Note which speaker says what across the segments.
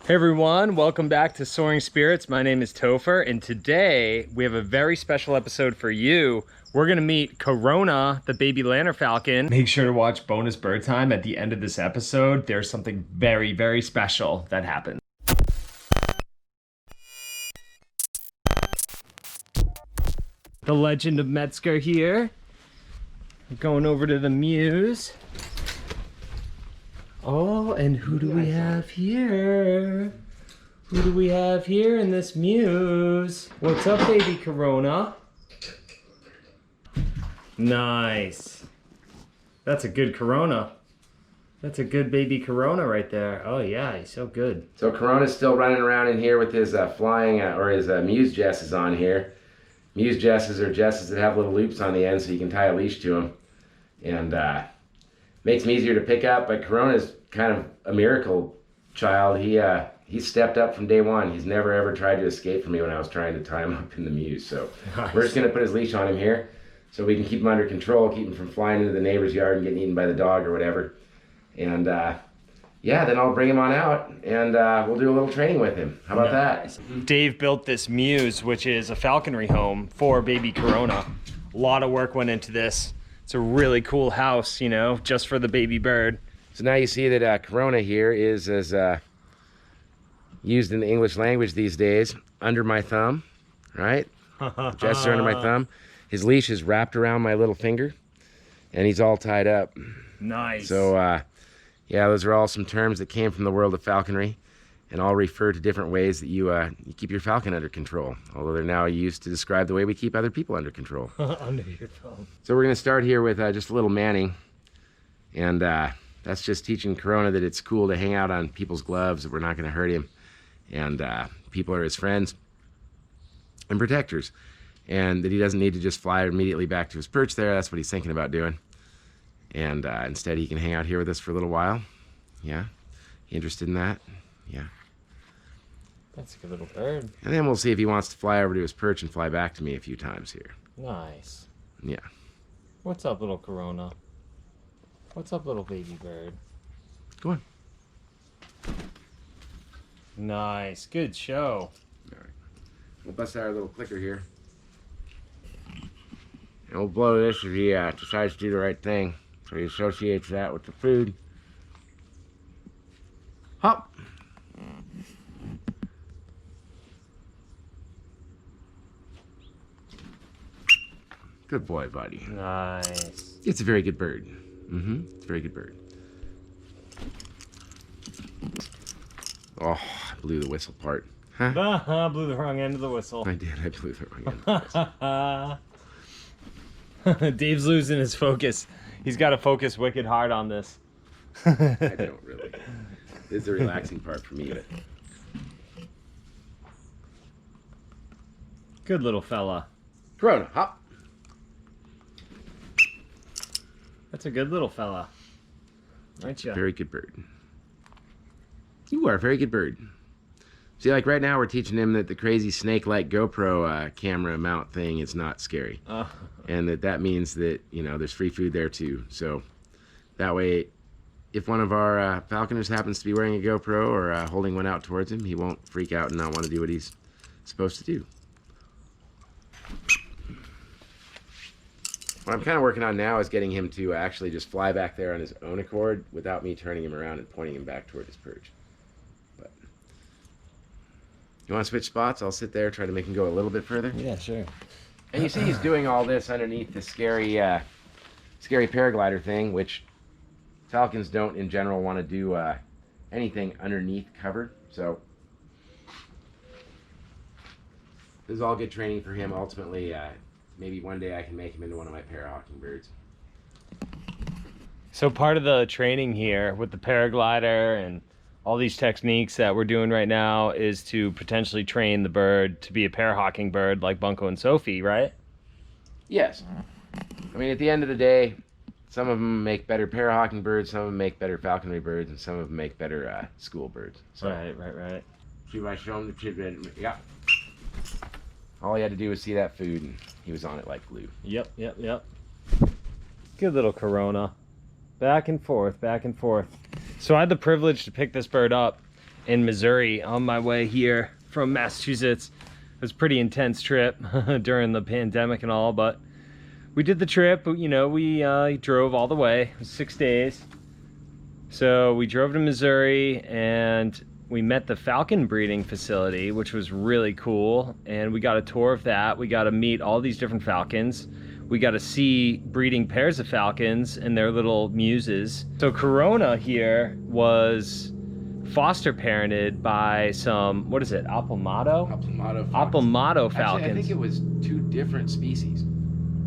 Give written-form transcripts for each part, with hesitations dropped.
Speaker 1: Hey everyone, welcome back to Soaring Spirits. My name is Topher, and today we have a very special episode for you. We're gonna meet Corona, the baby Lanner Falcon. Make sure to watch bonus bird time at the end of this episode. There's something very, very special that happens. The legend of Metzger here. We're going over to the Muse. Oh, and who do we have here? Who do we have here in this Muse? What's up, baby Corona? Nice. That's a good Corona. That's a good baby Corona right there. Oh yeah, he's so good.
Speaker 2: So Corona's still running around in here with his flying or his Muse jesses on here. Muse jesses are jesses that have little loops on the end so you can tie a leash to them. And makes them easier to pick up, but Corona's kind of a miracle child. He stepped up from day one. He's never ever tried to escape from me when I was trying to tie him up in the Muse. So nice. We're just gonna put his leash on him here so we can keep him under control, keep him from flying into the neighbor's yard and getting eaten by the dog or whatever. And yeah, then I'll bring him on out and we'll do a little training with him. How about that?
Speaker 1: Dave built this Muse, which is a falconry home for baby Corona. A lot of work went into this. It's a really cool house, you know, just for the baby bird.
Speaker 2: So now you see that Corona here is as used in the English language these days, under my thumb, right? Jesses are under my thumb. His leash is wrapped around my little finger, and he's all tied up.
Speaker 1: Nice.
Speaker 2: So, yeah, those are all some terms that came from the world of falconry, and all refer to different ways that you keep your falcon under control, although they're now used to describe the way we keep other people under control.
Speaker 1: Under your thumb.
Speaker 2: So we're going to start here with just a little manning, and that's just teaching Corona that it's cool to hang out on people's gloves, that we're not going to hurt him, and people are his friends and protectors, and that he doesn't need to just fly immediately back to his perch there. That's what he's thinking about doing, and instead he can hang out here with us for a little while. Yeah, you interested in that? Yeah.
Speaker 1: That's a good little bird.
Speaker 2: And then we'll see if he wants to fly over to his perch and fly back to me a few times here.
Speaker 1: Nice.
Speaker 2: Yeah.
Speaker 1: What's up, little Corona? What's up, little baby bird?
Speaker 2: Go on.
Speaker 1: Nice. Good show.
Speaker 2: All right. We'll bust out our little clicker here. And we'll blow this if he decides to do the right thing. So he associates that with the food. Hop. Good boy, buddy.
Speaker 1: Nice.
Speaker 2: It's a very good bird. It's a very good bird. Oh, I blew the whistle part. Huh?
Speaker 1: Blew the wrong end of the whistle.
Speaker 2: I did. I blew the wrong end of the whistle.
Speaker 1: Dave's losing his focus. He's got to focus wicked hard on this.
Speaker 2: I don't really. This is the relaxing part for me. But...
Speaker 1: Good little fella.
Speaker 2: Corona, hop.
Speaker 1: That's a good little fella. Aren't you?
Speaker 2: Very good bird. You are a very good bird. See, like right now we're teaching him that the crazy snake-like GoPro camera mount thing is not scary. And that means that, you know, there's free food there too. So that way, if one of our falconers happens to be wearing a GoPro or holding one out towards him, he won't freak out and not want to do what he's supposed to do. What I'm kind of working on now is getting him to actually just fly back there on his own accord without me turning him around and pointing him back toward his perch. But you want to switch spots? I'll sit there, try to make him go a little bit further.
Speaker 1: Yeah, sure.
Speaker 2: And you see he's doing all this underneath the scary paraglider thing, which falcons don't in general want to do anything underneath cover. So this is all good training for him. Ultimately, maybe one day I can make him into one of my Parahawking birds.
Speaker 1: So part of the training here with the paraglider and all these techniques that we're doing right now is to potentially train the bird to be a Parahawking bird like Bunco and Sophie, right?
Speaker 2: Yes. I mean, at the end of the day, some of them make better Parahawking birds, some of them make better falconry birds, and some of them make better school birds. So,
Speaker 1: Right.
Speaker 2: See if I show him the tidbit? Yeah. All he had to do was see that food, and he was on it like glue.
Speaker 1: Yep. Good little Corona. Back and forth. So I had the privilege to pick this bird up in Missouri on my way here from Massachusetts. It was a pretty intense trip during the pandemic and all, but we did the trip. You know, we drove all the way. It was 6 days. So we drove to Missouri and we met the falcon breeding facility, which was really cool. And we got a tour of that. We got to meet all these different falcons. We got to see breeding pairs of falcons and their little muses. So Corona here was foster parented by some, what is it, Apalmato? Apalmato falcons.
Speaker 2: Actually, I think it was 2 different species.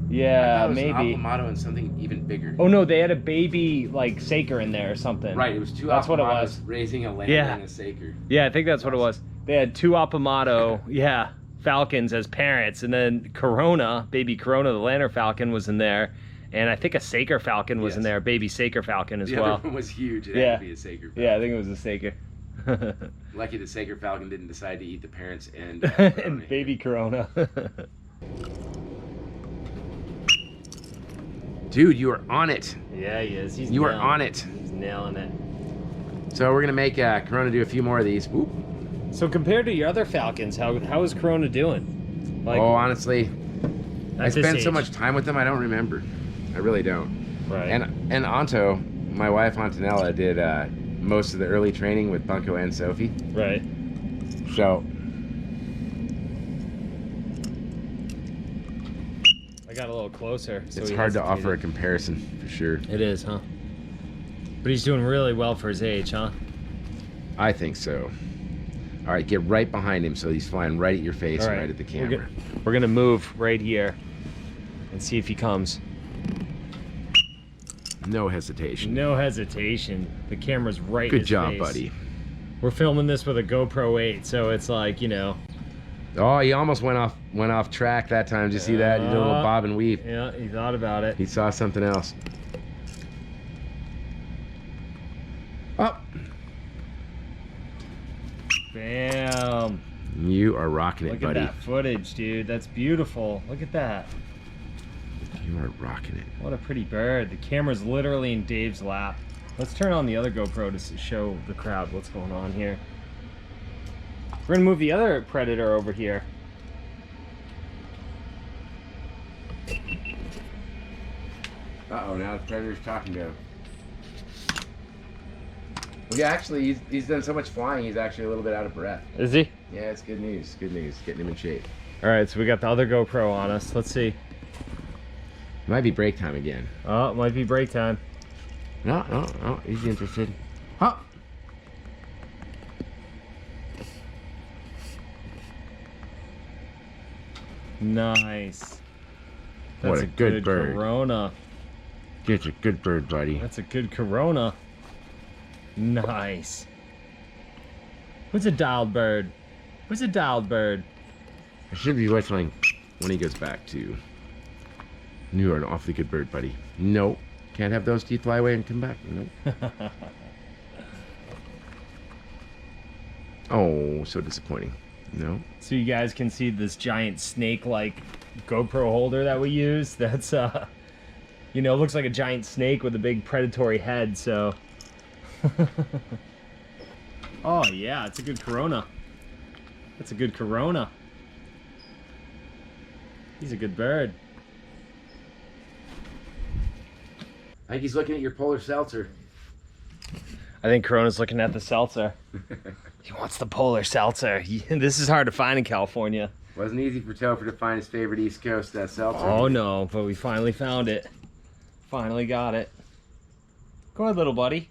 Speaker 1: Yeah,
Speaker 2: it was
Speaker 1: maybe.
Speaker 2: An Apalmato and something even bigger.
Speaker 1: Oh no, they had a baby like saker in there or something.
Speaker 2: Right, it was 2
Speaker 1: That's what it
Speaker 2: Apalmatos
Speaker 1: was.
Speaker 2: raising a lamb and a saker.
Speaker 1: Yeah, I think that's what it was. They had 2 Apalmato, yeah, falcons as parents, and then Corona, baby Corona the Lanner Falcon was in there, and I think a saker falcon was in there, baby saker falcon as well.
Speaker 2: The other one was huge. It had to be a saker falcon.
Speaker 1: Yeah, I think it was a saker.
Speaker 2: Lucky the saker falcon didn't decide to eat the parents and
Speaker 1: and baby Corona.
Speaker 2: Dude, you are on it.
Speaker 1: Yeah, he is.
Speaker 2: You are on it.
Speaker 1: He's nailing it.
Speaker 2: So we're gonna make Corona do a few more of these. Whoop.
Speaker 1: So compared to your other falcons, how is Corona doing? Like,
Speaker 2: oh, honestly, I spend so much time with them, I don't remember. I really don't.
Speaker 1: Right.
Speaker 2: And Anto, my wife Antonella, did most of the early training with Bunco and Sophie.
Speaker 1: Right.
Speaker 2: So
Speaker 1: I got a little closer. So
Speaker 2: it's hard to offer a comparison for sure.
Speaker 1: It is, huh? But he's doing really well for his age, huh?
Speaker 2: I think so. All right, get right behind him so he's flying right at your face and right at the camera.
Speaker 1: We're gonna move right here and see if he comes.
Speaker 2: No hesitation.
Speaker 1: No hesitation. The camera's right in his face.
Speaker 2: Good job, buddy.
Speaker 1: We're filming this with a GoPro 8, so it's like, you know.
Speaker 2: Oh, he almost went off track that time. Did you see that? He did a little bob and weave.
Speaker 1: Yeah, he thought about it.
Speaker 2: He saw something else. Up.
Speaker 1: Bam.
Speaker 2: You are rocking it, buddy.
Speaker 1: Look at that footage, dude. That's beautiful. Look at that.
Speaker 2: You are rocking it.
Speaker 1: What a pretty bird. The camera's literally in Dave's lap. Let's turn on the other GoPro to show the crowd what's going on here. We're gonna move the other predator over here.
Speaker 2: Uh-oh, now the predator's talking to him. Well, yeah, actually, he's done so much flying, he's actually a little bit out of breath.
Speaker 1: Is he?
Speaker 2: Yeah, it's good news. Good news. Getting him in shape.
Speaker 1: All right, so we got the other GoPro on us. Let's see.
Speaker 2: It might be break time again.
Speaker 1: Oh, it might be break time.
Speaker 2: No, he's interested. Huh?
Speaker 1: Nice. That's
Speaker 2: What a good bird.
Speaker 1: Corona.
Speaker 2: It's a good bird, buddy.
Speaker 1: That's a good Corona. Nice. Who's a dialed bird? Who's a dialed bird?
Speaker 2: I should be whistling when he goes back to. You are an awfully good bird, buddy. Nope. Can't have those teeth fly away and come back. Nope. Oh, so disappointing. No.
Speaker 1: So you guys can see this giant snake-like GoPro holder that we use. That's, you know, looks like a giant snake with a big predatory head, so. Oh, yeah, it's a good Corona. That's a good Corona. He's a good bird.
Speaker 2: I think he's looking at your polar seltzer.
Speaker 1: I think Corona's looking at the seltzer. He wants the polar seltzer. This is hard to find in California.
Speaker 2: Wasn't easy for Topher to find his favorite East Coast seltzer.
Speaker 1: Oh no, but we finally found it. Finally got it. Go ahead, little buddy.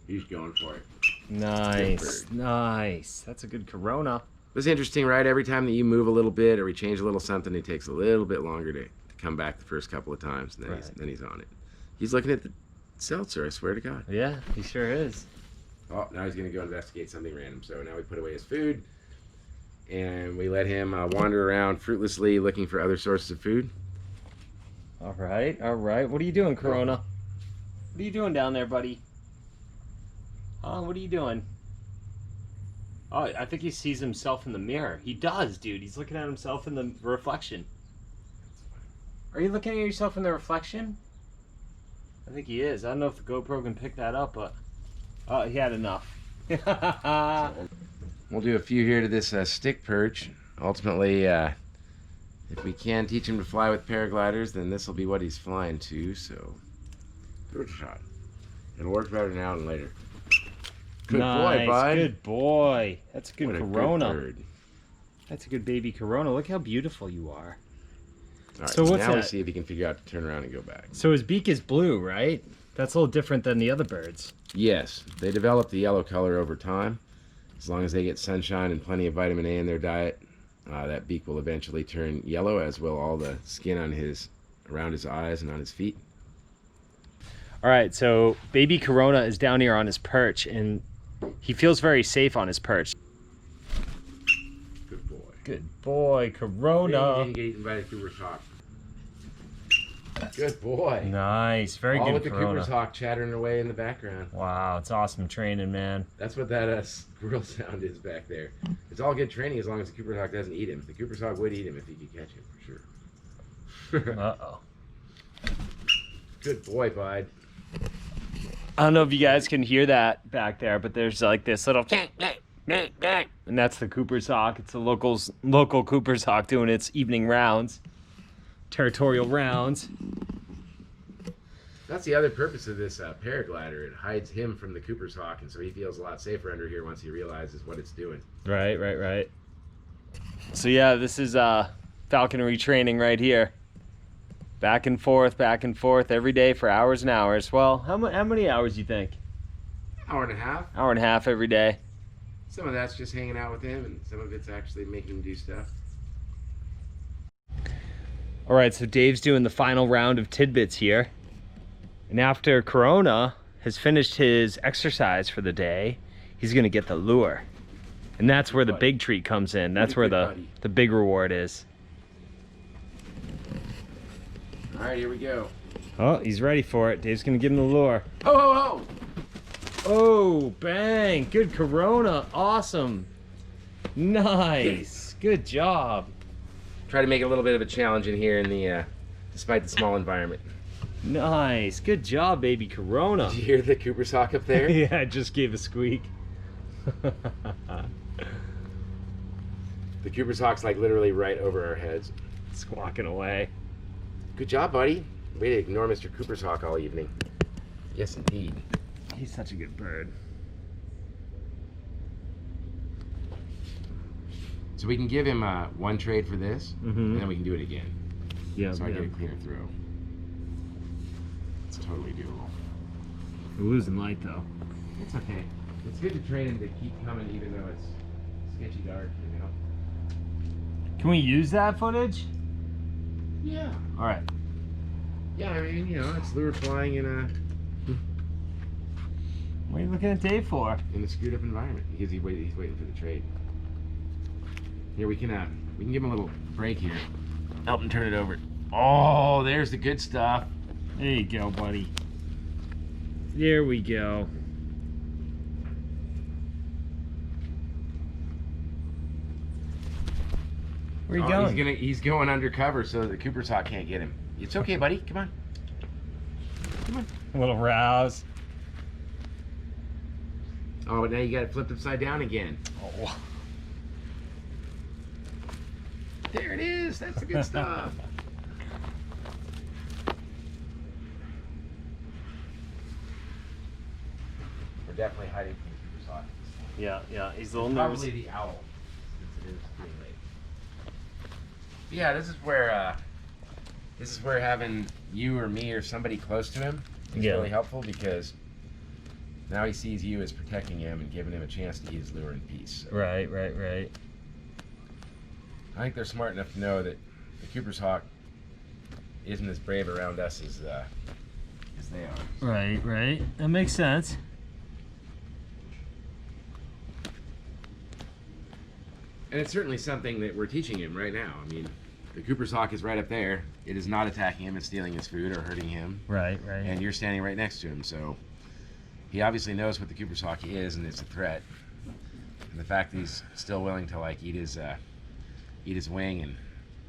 Speaker 2: He's going for it.
Speaker 1: Nice, nice. That's a good Corona.
Speaker 2: It's interesting, right? Every time that you move a little bit or we change a little something, it takes a little bit longer to come back the first couple of times, and then he's on it. He's looking at the seltzer, I swear to God.
Speaker 1: Yeah, he sure is.
Speaker 2: Oh, now he's going to go investigate something random. So now we put away his food, and we let him wander around fruitlessly looking for other sources of food.
Speaker 1: All right, all right. What are you doing, Corona? What are you doing down there, buddy? What are you doing? Oh, I think he sees himself in the mirror. He does, dude. He's looking at himself in the reflection. Are you looking at yourself in the reflection? I think he is. I don't know if the GoPro can pick that up, but... Oh, he had enough.
Speaker 2: We'll do a few here to this stick perch. Ultimately, if we can teach him to fly with paragliders, then this will be what he's flying to. So, good shot. It'll work better now than later. Good boy, bud.
Speaker 1: Good boy. That's a good
Speaker 2: What
Speaker 1: Corona.
Speaker 2: A good bird.
Speaker 1: That's a good baby Corona. Look how beautiful you are.
Speaker 2: All right,
Speaker 1: So what's
Speaker 2: now we
Speaker 1: that?
Speaker 2: see if he can figure out to turn around and go back.
Speaker 1: So his beak is blue, right? That's a little different than the other birds.
Speaker 2: Yes, they develop the yellow color over time. As long as they get sunshine and plenty of vitamin A in their diet, that beak will eventually turn yellow, as will all the skin on around his eyes and on his feet.
Speaker 1: All right, so baby Corona is down here on his perch, and he feels very safe on his perch.
Speaker 2: Good boy.
Speaker 1: Good boy, Corona.
Speaker 2: Didn't get eaten by the Cooper's hawk. Good boy.
Speaker 1: Nice, very
Speaker 2: All
Speaker 1: good
Speaker 2: with the
Speaker 1: Corona.
Speaker 2: Cooper's hawk chattering away in the background.
Speaker 1: Wow, it's awesome training, man.
Speaker 2: That's what that squirrel sound is back there. It's all good training as long as the Cooper's hawk doesn't eat him. The Cooper's hawk would eat him if he could catch him, for sure.
Speaker 1: Uh-oh.
Speaker 2: Good boy, bud.
Speaker 1: I don't know if you guys can hear that back there, but there's like this little and that's the Cooper's hawk. It's the local Cooper's hawk doing its evening rounds, territorial rounds.
Speaker 2: That's the other purpose of this paraglider. It hides him from the Cooper's hawk, and so he feels a lot safer under here once he realizes what it's doing.
Speaker 1: Right. So yeah, this is falconry training right here. Back and forth every day for hours and hours. Well, how many hours do you think?
Speaker 2: Hour and a half.
Speaker 1: Hour and a half every day.
Speaker 2: Some of that's just hanging out with him, and some of it's actually making him do stuff.
Speaker 1: All right, so Dave's doing the final round of tidbits here. And after Corona has finished his exercise for the day, he's gonna get the lure. And that's where the big treat comes in. That's where the big reward is.
Speaker 2: All right, here we go.
Speaker 1: Oh, he's ready for it. Dave's gonna give him the lure.
Speaker 2: Oh!
Speaker 1: Oh, bang. Good Corona. Awesome. Nice. Good job.
Speaker 2: Try to make it a little bit of a challenge in here in the, despite the small environment.
Speaker 1: Nice. Good job, baby Corona.
Speaker 2: Did you hear the Cooper's hawk up there?
Speaker 1: Yeah, it just gave a squeak.
Speaker 2: The Cooper's hawk's like literally right over our heads.
Speaker 1: Squawking away.
Speaker 2: Good job, buddy. Way to ignore Mr. Cooper's hawk all evening. Yes, indeed.
Speaker 1: He's such a good bird.
Speaker 2: So we can give him one trade for this, and then we can do it again.
Speaker 1: Yeah.
Speaker 2: So I get a cleaner throw. It's totally doable.
Speaker 1: We're losing light though.
Speaker 2: It's okay. It's good to train him to keep coming even though it's sketchy dark, you know?
Speaker 1: Can we use that footage?
Speaker 2: Yeah.
Speaker 1: All right.
Speaker 2: Yeah, I mean, you know, it's lure flying in a
Speaker 1: What are you looking at Dave for?
Speaker 2: screwed up environment because he's waiting for the trade. Here we can give him a little break here. Help him turn it over. Oh, there's the good stuff.
Speaker 1: There you go, buddy. There we go. Where are you going?
Speaker 2: He's going undercover so that the Cooper's hawk can't get him. It's okay, buddy. Come on. Come on.
Speaker 1: A little rouse.
Speaker 2: Oh, but now you got it flipped upside down again.
Speaker 1: Oh.
Speaker 2: There it is. That's the good stuff. We're definitely hiding from the Cooper's hawk.
Speaker 1: Yeah. He's a little
Speaker 2: Probably
Speaker 1: nervous.
Speaker 2: the owl, since it is being late. Yeah, this is where having you or me or somebody close to him is really helpful, because now he sees you as protecting him and giving him a chance to eat his lure in peace. So
Speaker 1: Right.
Speaker 2: I think they're smart enough to know that the Cooper's hawk isn't as brave around us as they are.
Speaker 1: Right. That makes sense.
Speaker 2: And it's certainly something that we're teaching him right now. I mean, the Cooper's hawk is right up there. It is not attacking him and stealing his food or hurting him.
Speaker 1: Right.
Speaker 2: And you're standing right next to him, so he obviously knows what the Cooper's hawk is, and it's a threat. And the fact that he's still willing to like eat his wing and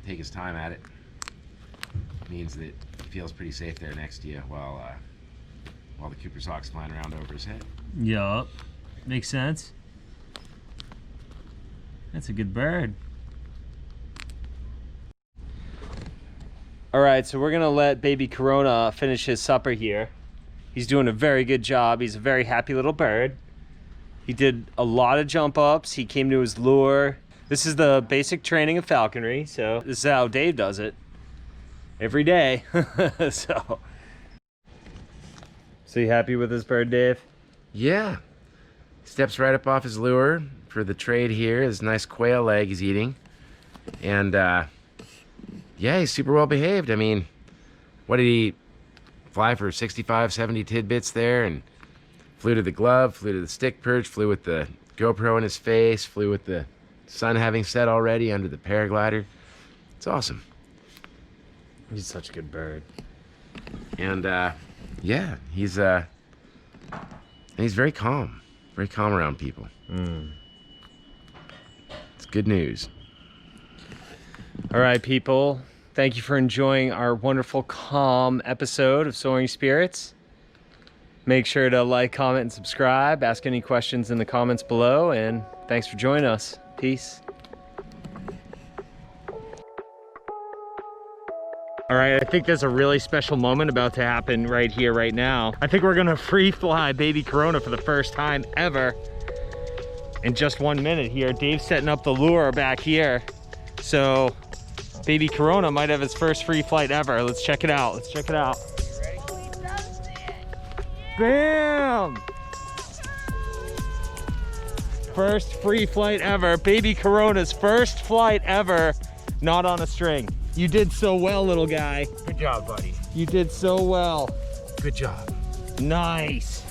Speaker 2: take his time at it means that he feels pretty safe there next to you while the Cooper's hawk's flying around over his head.
Speaker 1: Yup. Makes sense. That's a good bird. All right, so we're gonna let baby Corona finish his supper here. He's doing a very good job. He's a very happy little bird. He did a lot of jump ups. He came to his lure. This is the basic training of falconry. So this is how Dave does it every day. So you happy with this bird, Dave?
Speaker 2: Yeah. Steps right up off his lure for the trade here. His nice quail leg he's eating. And yeah, he's super well behaved. I mean, what did he fly for 65, 70 tidbits there, and flew to the glove, flew to the stick perch, flew with the GoPro in his face, flew with the sun having set already under the paraglider. It's awesome.
Speaker 1: He's such a good bird.
Speaker 2: And yeah, he's very calm around people. It's good news.
Speaker 1: All right, people. Thank you for enjoying our wonderful, calm episode of Soaring Spirits. Make sure to like, comment, and subscribe. Ask any questions in the comments below. And thanks for joining us. Peace. All right, I think there's a really special moment about to happen right here, right now. I think we're gonna free fly baby Corona for the first time ever in just 1 minute here. Dave's setting up the lure back here. So baby Corona might have his first free flight ever. Let's check it out. Let's check it out. Bam! First free flight ever. Baby Corona's first flight ever, not on a string. You did so well, little guy.
Speaker 2: Good job, buddy.
Speaker 1: You did so well.
Speaker 2: Good job.
Speaker 1: Nice.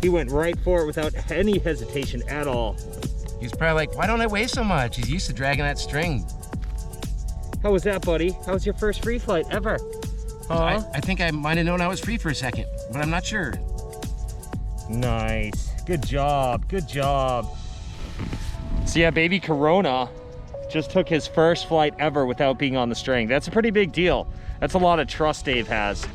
Speaker 1: He went right for it without any hesitation at all.
Speaker 2: He's probably like, why don't I weigh so much? He's used to dragging that string.
Speaker 1: How was that, buddy? How was your first free flight ever? Huh?
Speaker 2: I think I might have known I was free for a second, but I'm not sure.
Speaker 1: Nice. Good job. Good job. So yeah, baby Corona just took his first flight ever without being on the string. That's a pretty big deal. That's a lot of trust Dave has.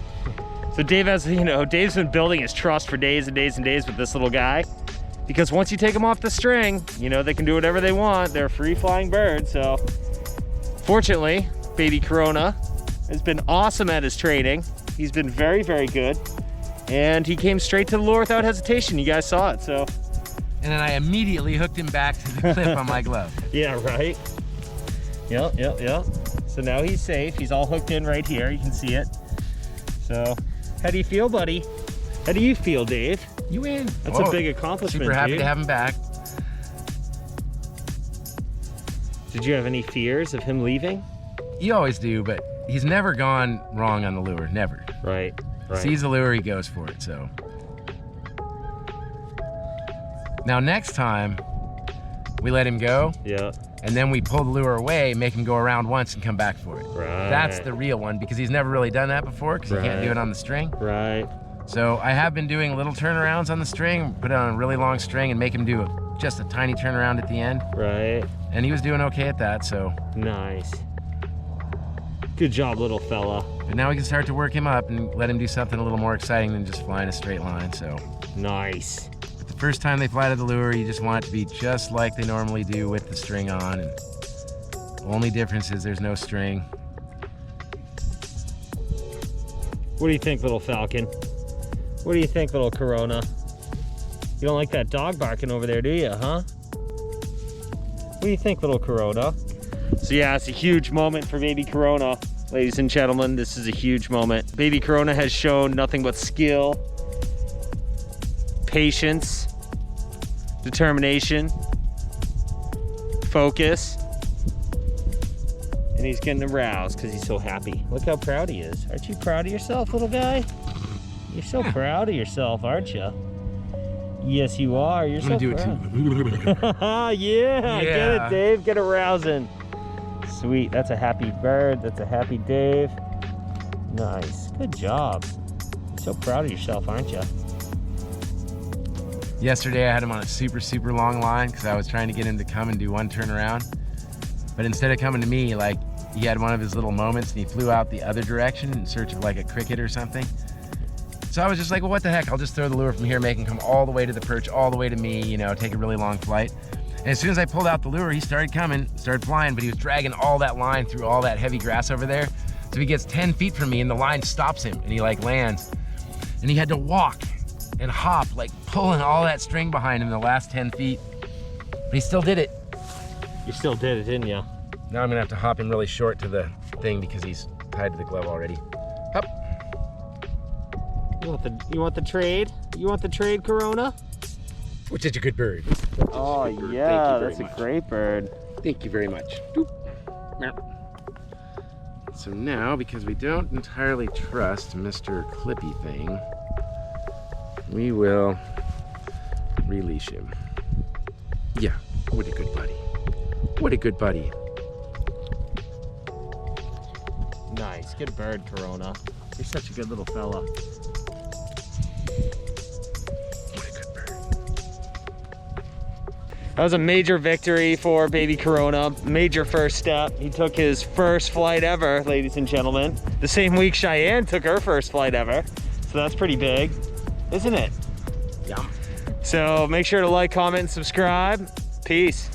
Speaker 1: So Dave has, you know, Dave's been building his trust for days and days and days with this little guy. Because once you take them off the string, you know, they can do whatever they want. They're a free flying bird. So fortunately, baby Corona has been awesome at his training. He's been very, very good. And he came straight to the lure without hesitation. You guys saw it, so.
Speaker 2: And then I immediately hooked him back to the clip on my glove.
Speaker 1: Yeah, right? Yep. So now he's safe. He's all hooked in right here. You can see it. So, how do you feel, buddy? How do you feel, Dave?
Speaker 2: You win.
Speaker 1: That's a big accomplishment,
Speaker 2: Super happy
Speaker 1: dude.
Speaker 2: to have him back.
Speaker 1: Did you have any fears of him leaving?
Speaker 2: You always do, but he's never gone wrong on the lure, never.
Speaker 1: Right.
Speaker 2: Sees the lure, he goes for it, so. Now next time, we let him go.
Speaker 1: Yeah.
Speaker 2: And then we pull the lure away, make him go around once and come back for it.
Speaker 1: Right.
Speaker 2: That's the real one, because he's never really done that before, because he can't do it on the string.
Speaker 1: Right.
Speaker 2: So I have been doing little turnarounds on the string, put it on a really long string and make him do just a tiny turnaround at the end.
Speaker 1: Right.
Speaker 2: And he was doing okay at that, so.
Speaker 1: Nice. Good job, little fella.
Speaker 2: But now we can start to work him up and let him do something a little more exciting than just flying a straight line, so.
Speaker 1: Nice.
Speaker 2: But the first time they fly to the lure, you just want it to be just like they normally do with the string on. And the only difference is there's no string.
Speaker 1: What do you think, little Falcon? What do you think, little Corona? You don't like that dog barking over there, do you, huh? What do you think, little Corona? So yeah, it's a huge moment for baby Corona. Ladies and gentlemen, this is a huge moment. Baby Corona has shown nothing but skill, patience, determination, focus, and he's getting aroused because he's so happy. Look how proud he is. Aren't you proud of yourself, little guy? You're so proud of yourself, aren't you? Yes, you are. You're so proud. I'm gonna do it too. Yeah, get it, Dave. Get arousing. Sweet. That's a happy bird. That's a happy Dave. Nice. Good job. You're so proud of yourself, aren't you?
Speaker 2: Yesterday I had him on a super, super long line because I was trying to get him to come and do one turnaround. But instead of coming to me, like, he had one of his little moments and he flew out the other direction in search of like a cricket or something. So I was just like, well, what the heck? I'll just throw the lure from here, make him come all the way to the perch, all the way to me, you know, take a really long flight. And as soon as I pulled out the lure, he started coming, started flying, but he was dragging all that line through all that heavy grass over there. So he gets 10 feet from me and the line stops him and he like lands. And he had to walk and hop, like pulling all that string behind him the last 10 feet. But he still did it.
Speaker 1: You still did it, didn't you?
Speaker 2: Now I'm gonna have to hop him really short to the thing because he's tied to the glove already. Hop.
Speaker 1: You want the trade? You want the trade, Corona?
Speaker 2: Which is a good bird.
Speaker 1: Oh yeah, that's a great bird.
Speaker 2: Thank you very much. Doop. So now, because we don't entirely trust Mr. Clippy thing, we will release him. Yeah, what a good buddy. What a good buddy.
Speaker 1: Nice, good bird, Corona. You're such a good little fella.
Speaker 2: What a good bird.
Speaker 1: That was a major victory for baby Corona. Major first step. He took his first flight ever, ladies and gentlemen. The same week Cheyenne took her first flight ever. So that's pretty big, isn't it?
Speaker 2: Yum.
Speaker 1: So make sure to like, comment, and subscribe. Peace.